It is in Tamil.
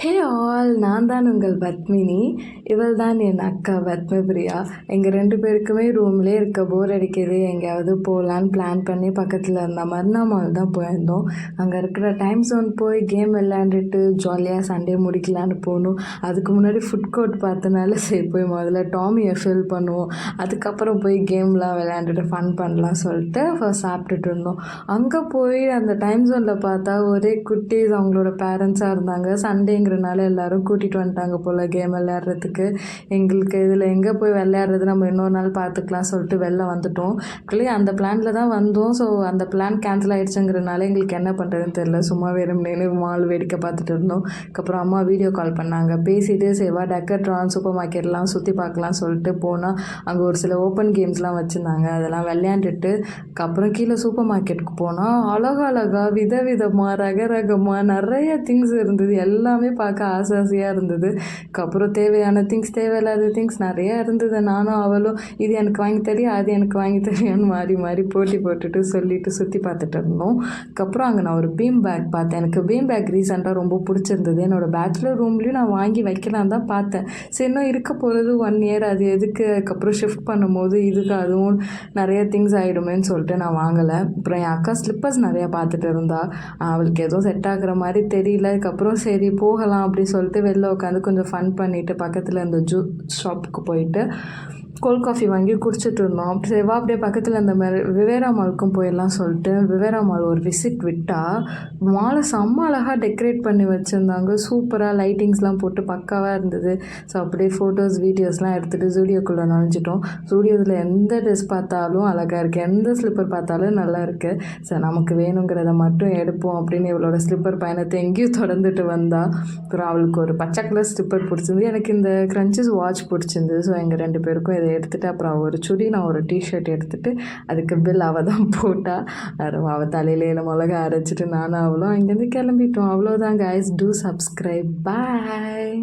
ஹே ஆல், நான் தான் உங்கள் பத்மினி. இவள் தான் என் அக்கா பத்மபிரியா. எங்கள் 2 பேருக்குமே ரூம்லேயே இருக்க போர் அடிக்குது. எங்கேயாவது போகலான்னு பிளான் பண்ணி பக்கத்தில் இருந்த மர்னா மால் தான் போயிருந்தோம். அங்கே இருக்கிற டைம் ஜோன் போய் கேம் விளையாண்டுட்டு ஜாலியாக சண்டே முடிக்கலான்னு போகணும். அதுக்கு முன்னாடி ஃபுட் கோர்ட் பார்த்தனால சரி போய் முதல்ல டாமியை ஃபில் பண்ணுவோம், அதுக்கப்புறம் போய் கேம்லாம் விளையாண்டுட்டு ஃபன் பண்ணலாம் சொல்லிட்டு ஃபர்ஸ்ட் சாப்பிட்டுட்டு இருந்தோம். அங்கே போய் அந்த டைம் ஜோனில் பார்த்தா ஒரே குட்டீஸ் அவங்களோட பேரண்ட்ஸாக இருந்தாங்க. சண்டேங்கிறனால எல்லோரும் கூட்டிகிட்டு வந்துட்டாங்க போல் கேம் விளையாடுறதுக்கு. எங்களுக்கு இதில் எங்கே போய் விளையாடுறது, நம்ம இன்னொரு நாள் பார்த்துக்கலாம் சொல்லிட்டு வெளில வந்துட்டோம். ஆக்சுவலி அந்த பிளானில் தான் வந்தோம். ஸோ அந்த பிளான் கேன்சல் ஆகிடுச்சுங்கிறனால எங்களுக்கு என்ன பண்ணுறதுன்னு தெரியல. சும்மா வெறும்னு மால் வேடிக்கை பார்த்துட்டு இருந்தோம். அதுக்கப்புறம் அம்மா வீடியோ கால் பண்ணாங்க. பேசிட்டு சேவா டெக்கட்ரான் சூப்பர் மார்க்கெட்லாம் சுற்றி பார்க்கலாம் சொல்லிட்டு போனால் அங்கே ஒரு சில ஓப்பன் கேம்ஸ்லாம் வச்சுருந்தாங்க. அதெல்லாம் விளையாண்டுட்டு அதுக்கப்புறம் கீழே சூப்பர் மார்க்கெட்டுக்கு போனால் அழகழகாக விதவிதமாக ரகரகமாக நிறைய திங்ஸ் இருந்தது. எல்லாமே பார்க்க ஆசையாக இருந்தது. அதுக்கப்புறம் தேவையான திங்ஸ் தேவையில்லாத திங்ஸ் நிறையா இருந்தது. நானும் அவளும் இது எனக்கு வாங்கி தெரியும், அது எனக்கு வாங்கி தெரியும்னு மாறி மாறி போட்டி போட்டுட்டு சொல்லிட்டு சுற்றி பார்த்துட்டு இருந்தோம். அதுக்கப்புறம் அங்கே நான் ஒரு பீம் பேக் பார்த்தேன். எனக்கு பீம் பேக் ரீசெண்டாக ரொம்ப பிடிச்சிருந்தது. என்னோடய பேச்சுலர் ரூம்லேயும் நான் வாங்கி வைக்கலாம் தான் பார்த்தேன். சரி, இன்னும் இருக்க போகிறது 1 இயர், அது எதுக்கு அதுக்கப்புறம் ஷிஃப்ட் பண்ணும்போது இதுக்கு அதுவும் நிறைய திங்ஸ் ஆகிடுமேன்னு சொல்லிட்டு நான் வாங்கலை. அப்புறம் என் அக்கா ஸ்லிப்பர்ஸ் நிறையா பார்த்துட்டு இருந்தா. அவளுக்கு எதுவும் செட் ஆகுற மாதிரி தெரியல. அதுக்கப்புறம் சரி போகலாம் அப்படின்னு சொல்லிட்டு வெளில உட்காந்து கொஞ்சம் ஃபன் பண்ணிவிட்டு பக்கத்தில் இந்த ஷாப்புக்கு போயிட்டு கோல்ட் காஃபி வாங்கி குடிச்சிட்டு இருந்தோம். சேவா அப்படியே பக்கத்தில் இந்த மாதிரி விவேரா மாலுக்கும் போயிடலாம் சொல்லிட்டு விவேரா மால் ஒரு விசிட் விட்டால் மாலை செம்ம அழகாக டெக்கரேட் பண்ணி வச்சுருந்தாங்க. சூப்பராக லைட்டிங்ஸ்லாம் போட்டு பக்காவாக இருந்தது. ஸோ அப்படியே ஃபோட்டோஸ் வீடியோஸ்லாம் எடுத்துகிட்டு ஜூடியோக்குள்ளே நுழைஞ்சிட்டோம். ஜூடியோஸில் எந்த ட்ரெஸ் பார்த்தாலும் அழகாக இருக்குது, எந்த ஸ்லிப்பர் பார்த்தாலும் நல்லா இருக்குது. ஸோ நமக்கு வேணுங்கிறத மட்டும் எடுப்போம் அப்படின்னு இவளோட ஸ்லிப்பர் பயணத்தை எங்கேயும் தொடர்ந்துட்டு வந்தா. அப்புறம் அவளுக்கு ஒரு பச்சை கலர் ஸ்லிப்பர் பிடிச்சிருந்து, எனக்கு இந்த க்ரன்ச்சஸ் வாட்ச் பிடிச்சிருந்து. ஸோ எங்கள் 2 பேருக்கும் இதை எடுத்துகிட்டு அப்புறம் ஒரு சுடி, நான் ஒரு டிஷர்ட் எடுத்துகிட்டு அதுக்கு பில் அவள் தான் போட்டா. அவள் தலையில மிளகா அரைச்சிட்டு நானும் அவளும் அங்கேருந்து கிளம்பிட்டோம். அவ்வளோதான் கைஸ், டூ சப்ஸ்கிரைப், பாய்.